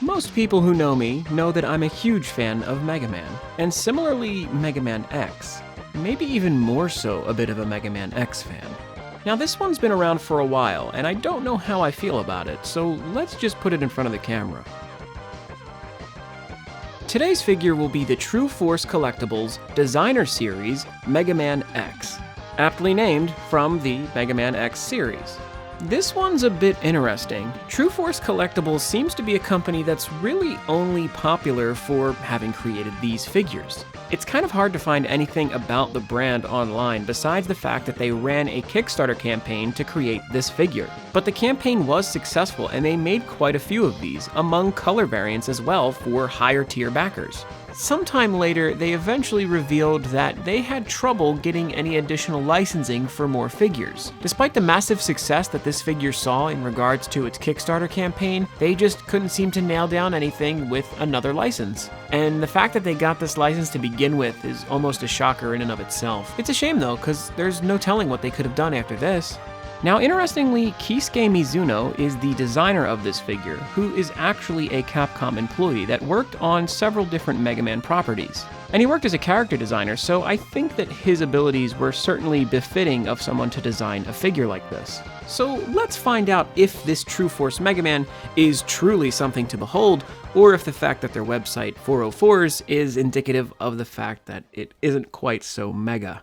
Most people who know me know that I'm a huge fan of Mega Man, and similarly Megaman X, maybe even more so a bit of a Megaman X fan. Now this one's been around for a while, and I don't know how I feel about it, so let's just put it in front of the camera. Today's figure will be the Truforce Collectibles Designer Series Megaman X, aptly named from the Megaman X series. This one's a bit interesting. Truforce Collectibles seems to be a company that's really only popular for having created these figures. It's kind of hard to find anything about the brand online besides the fact that they ran a Kickstarter campaign to create this figure. But the campaign was successful and they made quite a few of these, among color variants as well for higher tier backers. Sometime later, they eventually revealed that they had trouble getting any additional licensing for more figures. Despite the massive success that this figure saw in regards to its Kickstarter campaign, they just couldn't seem to nail down anything with another license. And the fact that they got this license to begin with is almost a shocker in and of itself. It's a shame though, because there's no telling what they could have done after this. Now, interestingly, Keisuke Mizuno is the designer of this figure, who is actually a Capcom employee that worked on several different Mega Man properties. And he worked as a character designer, so I think that his abilities were certainly befitting of someone to design a figure like this. So let's find out if this Truforce Mega Man is truly something to behold, or if the fact that their website 404s is indicative of the fact that it isn't quite so mega.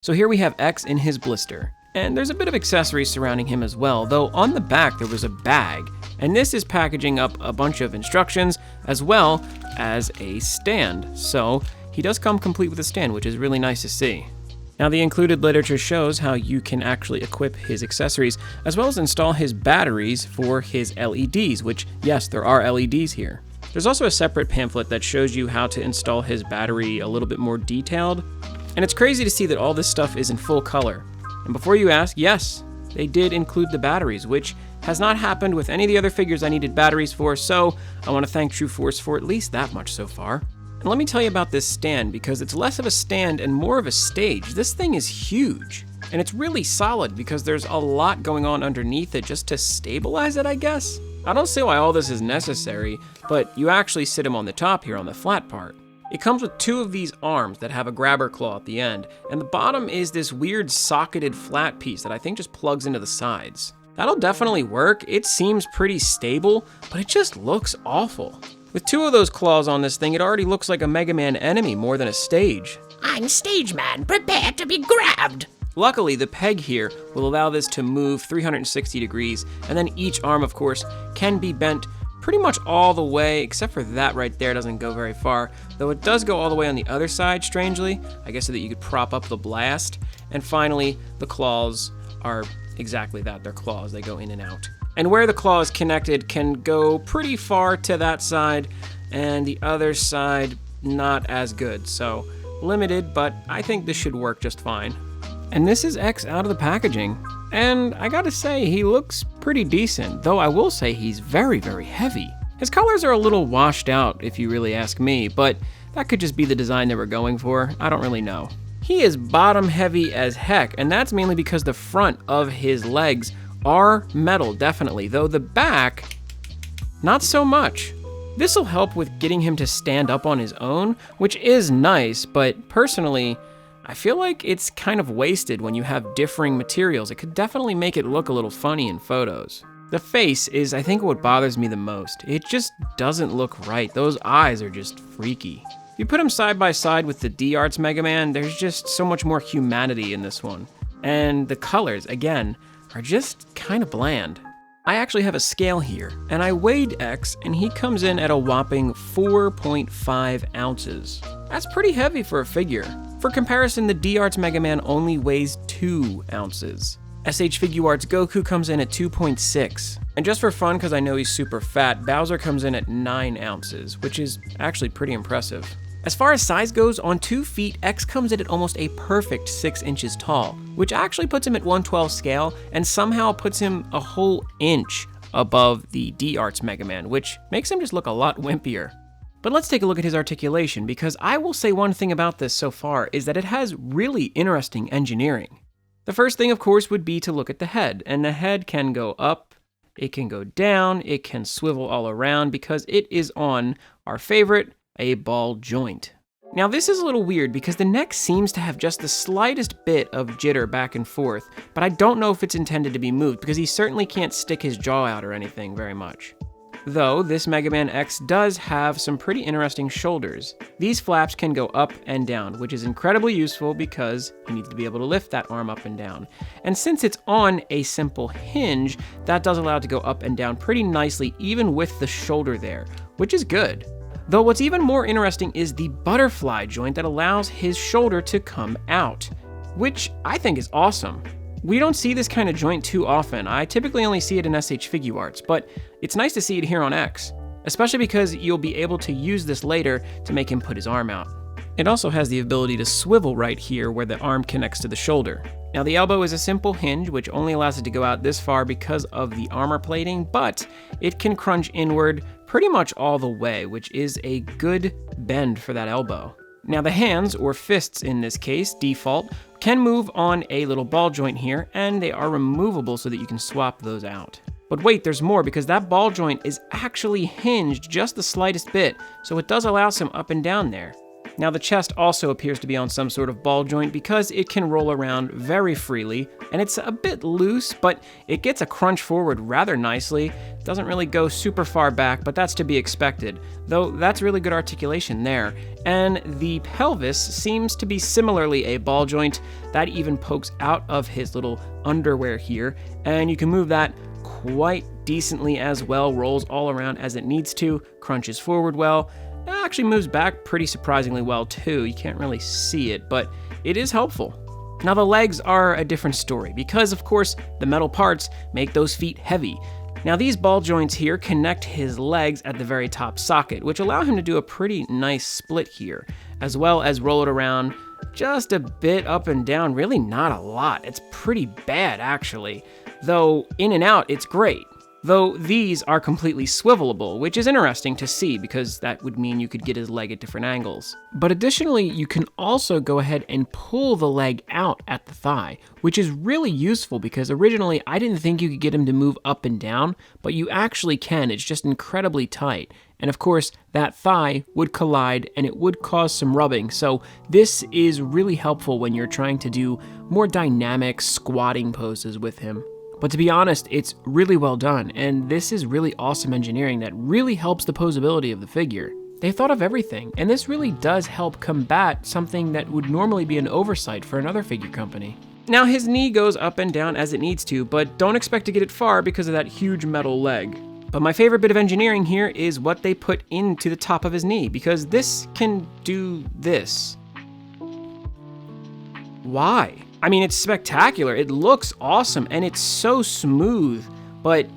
So here we have X in his blister, and there's a bit of accessories surrounding him as well, though on the back there was a bag, and this is packaging up a bunch of instructions as well as a stand. So he does come complete with a stand, which is really nice to see. Now the included literature shows how you can actually equip his accessories, as well as install his batteries for his LEDs, which yes, there are LEDs here. There's also a separate pamphlet that shows you how to install his battery a little bit more detailed. And it's crazy to see that all this stuff is in full color. And before you ask, yes, they did include the batteries, which has not happened with any of the other figures I needed batteries for, so I want to thank Truforce for at least that much so far. And let me tell you about this stand, because it's less of a stand and more of a stage. This thing is huge, and it's really solid because there's a lot going on underneath it just to stabilize it, I guess. I don't see why all this is necessary, but you actually sit him on the top here on the flat part. It comes with two of these arms that have a grabber claw at the end, and the bottom is this weird socketed flat piece that I think just plugs into the sides. That'll definitely work. It seems pretty stable, but it just looks awful. With two of those claws on this thing, it already looks like a Mega Man enemy more than a stage. I'm Stage Man, prepare to be grabbed! Luckily, the peg here will allow this to move 360 degrees, and then each arm, of course, can be bent pretty much all the way, except for that right there doesn't go very far, though it does go all the way on the other side, strangely, I guess so that you could prop up the blast. And finally, the claws are exactly that, they're claws, they go in and out. And where the claw is connected can go pretty far to that side, and the other side not as good, so limited, but I think this should work just fine. And this is X out of the packaging. And I gotta say, he looks pretty decent, though I will say he's very, very heavy. His colors are a little washed out, if you really ask me, but that could just be the design they were going for. I don't really know. He is bottom heavy as heck, and that's mainly because the front of his legs are metal, definitely, though the back, not so much. This'll help with getting him to stand up on his own, which is nice, but personally, I feel like it's kind of wasted when you have differing materials. It could definitely make it look a little funny in photos. The face is, I think, what bothers me the most. It just doesn't look right. Those eyes are just freaky. If you put him side by side with the D-Arts Mega Man, there's just so much more humanity in this one. And the colors, again, are just kind of bland. I actually have a scale here, and I weighed X, and he comes in at a whopping 4.5 ounces. That's pretty heavy for a figure. For comparison, the D-Arts Mega Man only weighs 2 ounces. SH Figuarts Goku comes in at 2.6. And just for fun, because I know he's super fat, Bowser comes in at 9 ounces, which is actually pretty impressive. As far as size goes, on 2 feet, X comes in at almost a perfect 6 inches tall, which actually puts him at 1/12 scale, and somehow puts him a whole inch above the D-Arts Mega Man, which makes him just look a lot wimpier. But let's take a look at his articulation, because I will say one thing about this so far is that it has really interesting engineering. The first thing, of course, would be to look at the head, and the head can go up, it can go down, it can swivel all around because it is on our favorite, a ball joint. Now this is a little weird because the neck seems to have just the slightest bit of jitter back and forth, but I don't know if it's intended to be moved because he certainly can't stick his jaw out or anything very much. Though this Megaman X does have some pretty interesting shoulders. These flaps can go up and down, which is incredibly useful because he needs to be able to lift that arm up and down. And since it's on a simple hinge, that does allow it to go up and down pretty nicely even with the shoulder there, which is good. Though what's even more interesting is the butterfly joint that allows his shoulder to come out, which I think is awesome. We don't see this kind of joint too often. I typically only see it in SH Figuarts, but it's nice to see it here on X, especially because you'll be able to use this later to make him put his arm out. It also has the ability to swivel right here where the arm connects to the shoulder. Now the elbow is a simple hinge which only allows it to go out this far because of the armor plating, but it can crunch inward pretty much all the way, which is a good bend for that elbow. Now the hands, or fists in this case, default, can move on a little ball joint here, and they are removable so that you can swap those out. But wait, there's more, because that ball joint is actually hinged just the slightest bit, so it does allow some up and down there. Now the chest also appears to be on some sort of ball joint because it can roll around very freely, and it's a bit loose, but it gets a crunch forward rather nicely. It doesn't really go super far back, but that's to be expected, though that's really good articulation there. And the pelvis seems to be similarly a ball joint that even pokes out of his little underwear here, and you can move that quite decently as well, rolls all around as it needs to, crunches forward well. It actually moves back pretty surprisingly well too. You can't really see it, but it is helpful. Now the legs are a different story because of course the metal parts make those feet heavy. Now these ball joints here connect his legs at the very top socket, which allow him to do a pretty nice split here, as well as roll it around just a bit up and down, really not a lot. It's pretty bad actually, though in and out it's great. Though these are completely swivelable, which is interesting to see because that would mean you could get his leg at different angles. But additionally, you can also go ahead and pull the leg out at the thigh, which is really useful because originally I didn't think you could get him to move up and down, but you actually can. It's just incredibly tight. And of course, that thigh would collide and it would cause some rubbing. So this is really helpful when you're trying to do more dynamic squatting poses with him. But to be honest, it's really well done, and this is really awesome engineering that really helps the posability of the figure. They thought of everything, and this really does help combat something that would normally be an oversight for another figure company. Now his knee goes up and down as it needs to, but don't expect to get it far because of that huge metal leg. But my favorite bit of engineering here is what they put into the top of his knee, because this can do this. Why? I mean, it's spectacular, it looks awesome, and it's so smooth, but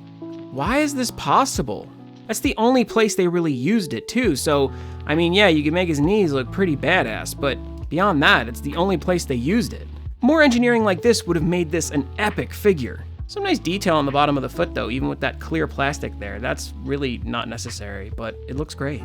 why is this possible? That's the only place they really used it too, so, I mean, yeah, you can make his knees look pretty badass, but beyond that, it's the only place they used it. More engineering like this would have made this an epic figure. Some nice detail on the bottom of the foot though, even with that clear plastic there. That's really not necessary, but it looks great.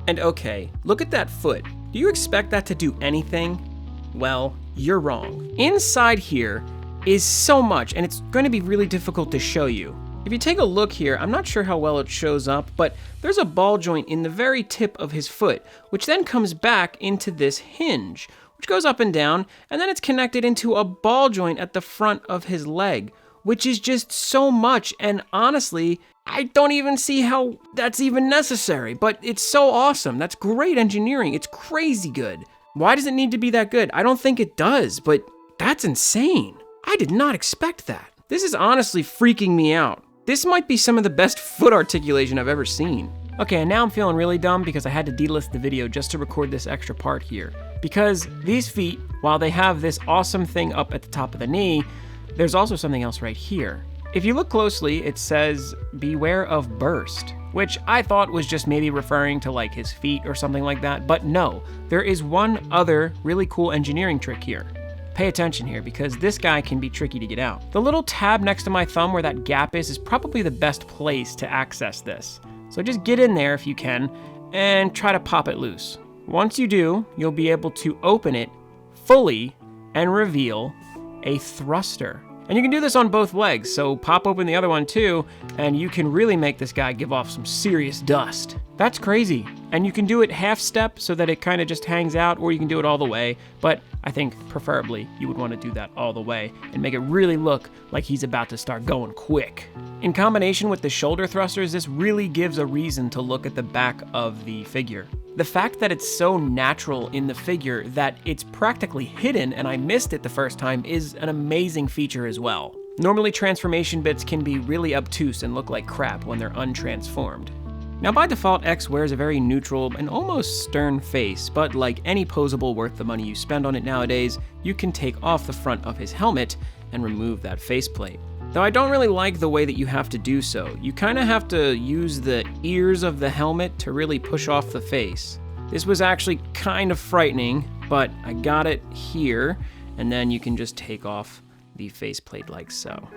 And okay, look at that foot. Do you expect that to do anything? Well, you're wrong. Inside here is so much, and it's going to be really difficult to show you. If you take a look here, I'm not sure how well it shows up, but there's a ball joint in the very tip of his foot, which then comes back into this hinge, which goes up and down, and then it's connected into a ball joint at the front of his leg, which is just so much, and honestly, I don't even see how that's even necessary, but it's so awesome. That's great engineering. It's crazy good. Why does it need to be that good? I don't think it does, but that's insane. I did not expect that. This is honestly freaking me out. This might be some of the best foot articulation I've ever seen. Okay, and now I'm feeling really dumb because I had to delist the video just to record this extra part here. Because these feet, while they have this awesome thing up at the top of the knee, there's also something else right here. If you look closely, it says, "Beware of burst," which I thought was just maybe referring to like his feet or something like that, but no, there is one other really cool engineering trick here. Pay attention here because this guy can be tricky to get out. The little tab next to my thumb where that gap is probably the best place to access this. So just get in there if you can and try to pop it loose. Once you do, you'll be able to open it fully and reveal a thruster. And you can do this on both legs, so pop open the other one too, and you can really make this guy give off some serious dust. That's crazy. And you can do it half step so that it kind of just hangs out, or you can do it all the way, but I think preferably you would want to do that all the way and make it really look like he's about to start going quick. In combination with the shoulder thrusters, this really gives a reason to look at the back of the figure. The fact that it's so natural in the figure that it's practically hidden and I missed it the first time is an amazing feature as well. Normally transformation bits can be really obtuse and look like crap when they're untransformed. Now by default, X wears a very neutral and almost stern face, but like any posable worth the money you spend on it nowadays, you can take off the front of his helmet and remove that faceplate. Though I don't really like the way that you have to do so. You kind of have to use the ears of the helmet to really push off the face. This was actually kind of frightening, but I got it here, and then you can just take off the faceplate like so.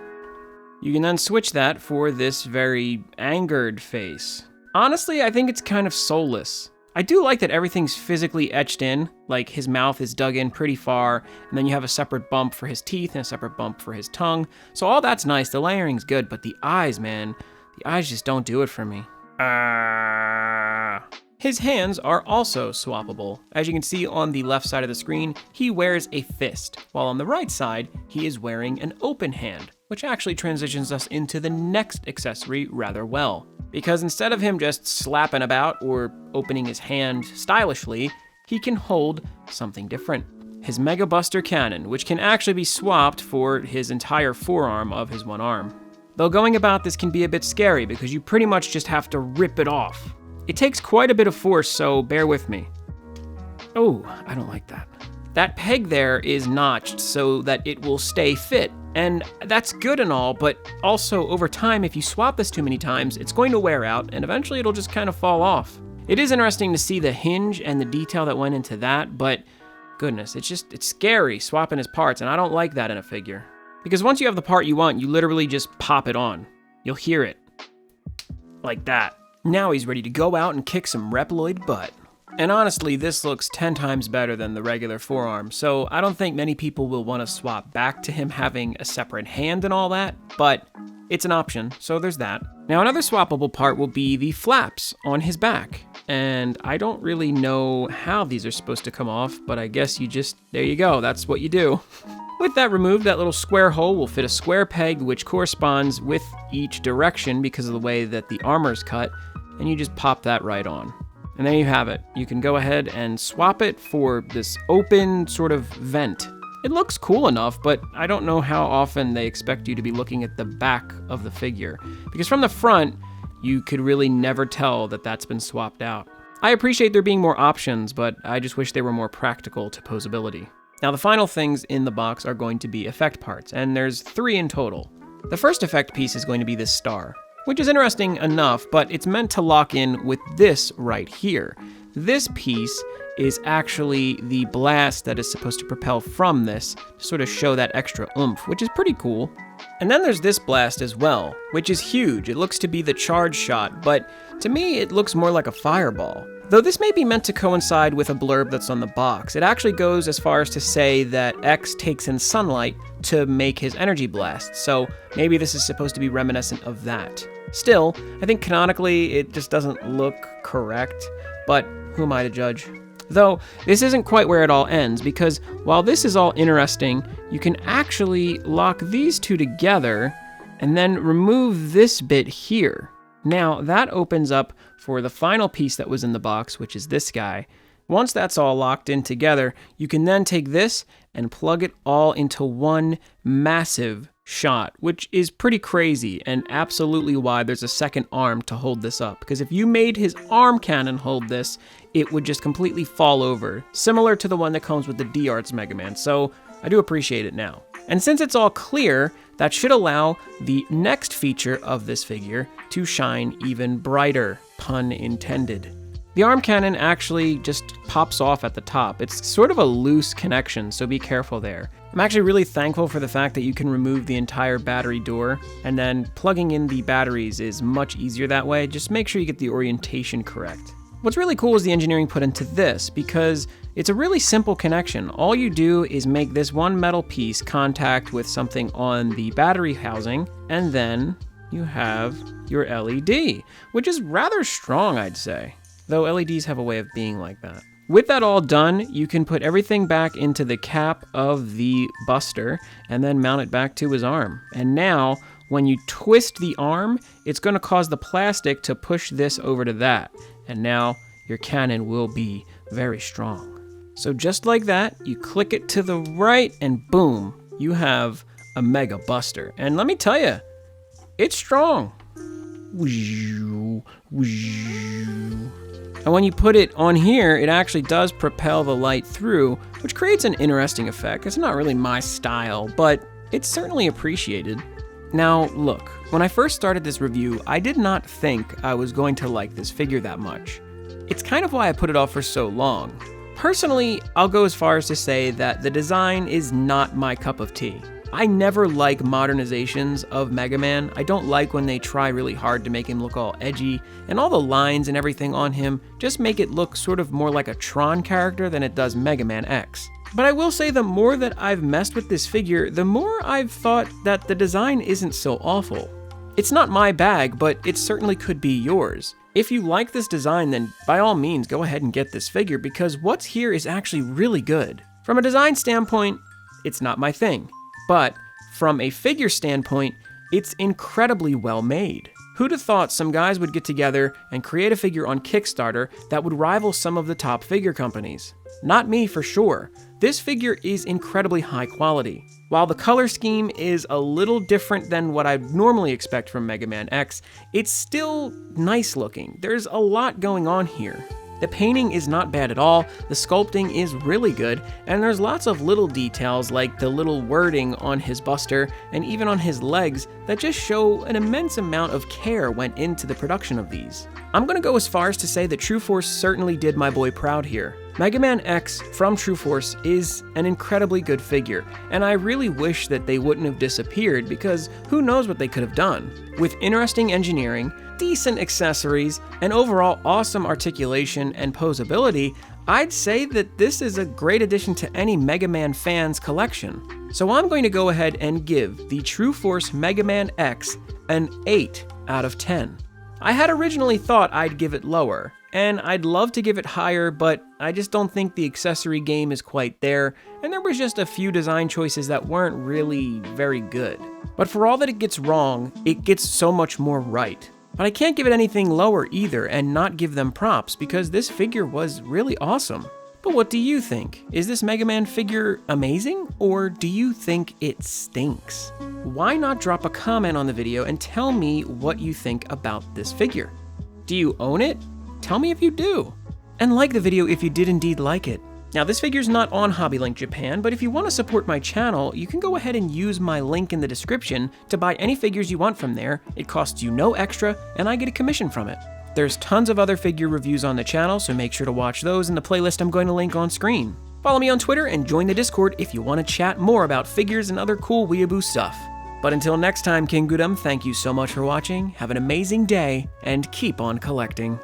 You can then switch that for this very angered face. Honestly, I think it's kind of soulless. I do like that everything's physically etched in, like his mouth is dug in pretty far, and then you have a separate bump for his teeth and a separate bump for his tongue. So all that's nice, the layering's good, but the eyes, man, the eyes just don't do it for me. His hands are also swappable. As you can see on the left side of the screen, he wears a fist, while on the right side, he is wearing an open hand, which actually transitions us into the next accessory rather well. Because instead of him just slapping about or opening his hand stylishly, he can hold something different. His Mega Buster Cannon, which can actually be swapped for his entire forearm of his one arm. Though going about this can be a bit scary because you pretty much just have to rip it off. It takes quite a bit of force, so bear with me. Oh, I don't like that. That peg there is notched so that it will stay fit. And that's good and all, but also over time, if you swap this too many times, it's going to wear out and eventually it'll just kind of fall off. It is interesting to see the hinge and the detail that went into that, but goodness, it's scary swapping his parts, and I don't like that in a figure. Because once you have the part you want, you literally just pop it on. You'll hear it. Like that. Now he's ready to go out and kick some reploid butt. And honestly, this looks 10 times better than the regular forearm, so I don't think many people will want to swap back to him having a separate hand and all that, but it's an option, so there's that. Now another swappable part will be the flaps on his back, and I don't really know how these are supposed to come off, but I guess there you go, that's what you do. With that removed, that little square hole will fit a square peg which corresponds with each direction because of the way that the armor's cut, and you just pop that right on. And there you have it. You can go ahead and swap it for this open sort of vent. It looks cool enough, but I don't know how often they expect you to be looking at the back of the figure, because from the front, you could really never tell that that's been swapped out. I appreciate there being more options, but I just wish they were more practical to posability. Now the final things in the box are going to be effect parts, and there's 3 in total. The first effect piece is going to be this star, which is interesting enough, but it's meant to lock in with this right here. This piece is actually the blast that is supposed to propel from this to sort of show that extra oomph, which is pretty cool. And then there's this blast as well, which is huge. It looks to be the charge shot, but to me it looks more like a fireball. Though this may be meant to coincide with a blurb that's on the box, it actually goes as far as to say that X takes in sunlight to make his energy blast, so maybe this is supposed to be reminiscent of that. Still, I think canonically it just doesn't look correct, but who am I to judge? Though, this isn't quite where it all ends, because while this is all interesting, you can actually lock these two together and then remove this bit here. Now, that opens up for the final piece that was in the box, which is this guy. Once that's all locked in together, you can then take this and plug it all into one massive shot, which is pretty crazy and absolutely why there's a second arm to hold this up. Because if you made his arm cannon hold this, it would just completely fall over, similar to the one that comes with the D-Arts Mega Man, so I do appreciate it now. And since it's all clear, that should allow the next feature of this figure to shine even brighter, pun intended. The arm cannon actually just pops off at the top. It's sort of a loose connection, so be careful there. I'm actually really thankful for the fact that you can remove the entire battery door, and then plugging in the batteries is much easier that way. Just make sure you get the orientation correct. What's really cool is the engineering put into this, because it's a really simple connection. All you do is make this one metal piece contact with something on the battery housing, and then you have your LED, which is rather strong, I'd say. Though LEDs have a way of being like that. With that all done, you can put everything back into the cap of the Buster and then mount it back to his arm. And now, when you twist the arm, it's going to cause the plastic to push this over to that. And now your cannon will be very strong. So just like that, you click it to the right and boom, you have a Mega Buster. And let me tell you, it's strong. And when you put it on here, it actually does propel the light through, which creates an interesting effect. It's not really my style, but it's certainly appreciated. Now, look, when I first started this review, I did not think I was going to like this figure that much. It's kind of why I put it off for so long. Personally, I'll go as far as to say that the design is not my cup of tea. I never like modernizations of Mega Man. I don't like when they try really hard to make him look all edgy, and all the lines and everything on him just make it look sort of more like a Tron character than it does Mega Man X. But I will say the more that I've messed with this figure, the more I've thought that the design isn't so awful. It's not my bag, but it certainly could be yours. If you like this design, then by all means go ahead and get this figure, because what's here is actually really good. From a design standpoint, it's not my thing. But from a figure standpoint, it's incredibly well made. Who'd have thought some guys would get together and create a figure on Kickstarter that would rival some of the top figure companies? Not me for sure. This figure is incredibly high quality. While the color scheme is a little different than what I'd normally expect from Mega Man X, it's still nice looking. There's a lot going on here. The painting is not bad at all, the sculpting is really good, and there's lots of little details like the little wording on his Buster and even on his legs that just show an immense amount of care went into the production of these. I'm gonna go as far as to say that Truforce certainly did my boy proud here. Mega Man X from Truforce is an incredibly good figure, and I really wish that they wouldn't have disappeared, because who knows what they could have done. With interesting engineering, decent accessories, and overall awesome articulation and posability, I'd say that this is a great addition to any Mega Man fan's collection. So I'm going to go ahead and give the Truforce Mega Man X an 8 out of 10. I had originally thought I'd give it lower, and I'd love to give it higher, but I just don't think the accessory game is quite there, and there was just a few design choices that weren't really very good. But for all that it gets wrong, it gets so much more right. But I can't give it anything lower either and not give them props, because this figure was really awesome. But what do you think? Is this Mega Man figure amazing, or do you think it stinks? Why not drop a comment on the video and tell me what you think about this figure? Do you own it? Tell me if you do. And like the video if you did indeed like it. Now, this figure's not on HobbyLink Japan, but if you want to support my channel, you can go ahead and use my link in the description to buy any figures you want from there. It costs you no extra, and I get a commission from it. There's tons of other figure reviews on the channel, so make sure to watch those in the playlist I'm going to link on screen. Follow me on Twitter and join the Discord if you want to chat more about figures and other cool weeaboo stuff. But until next time, Kingu, thank you so much for watching, have an amazing day, and keep on collecting.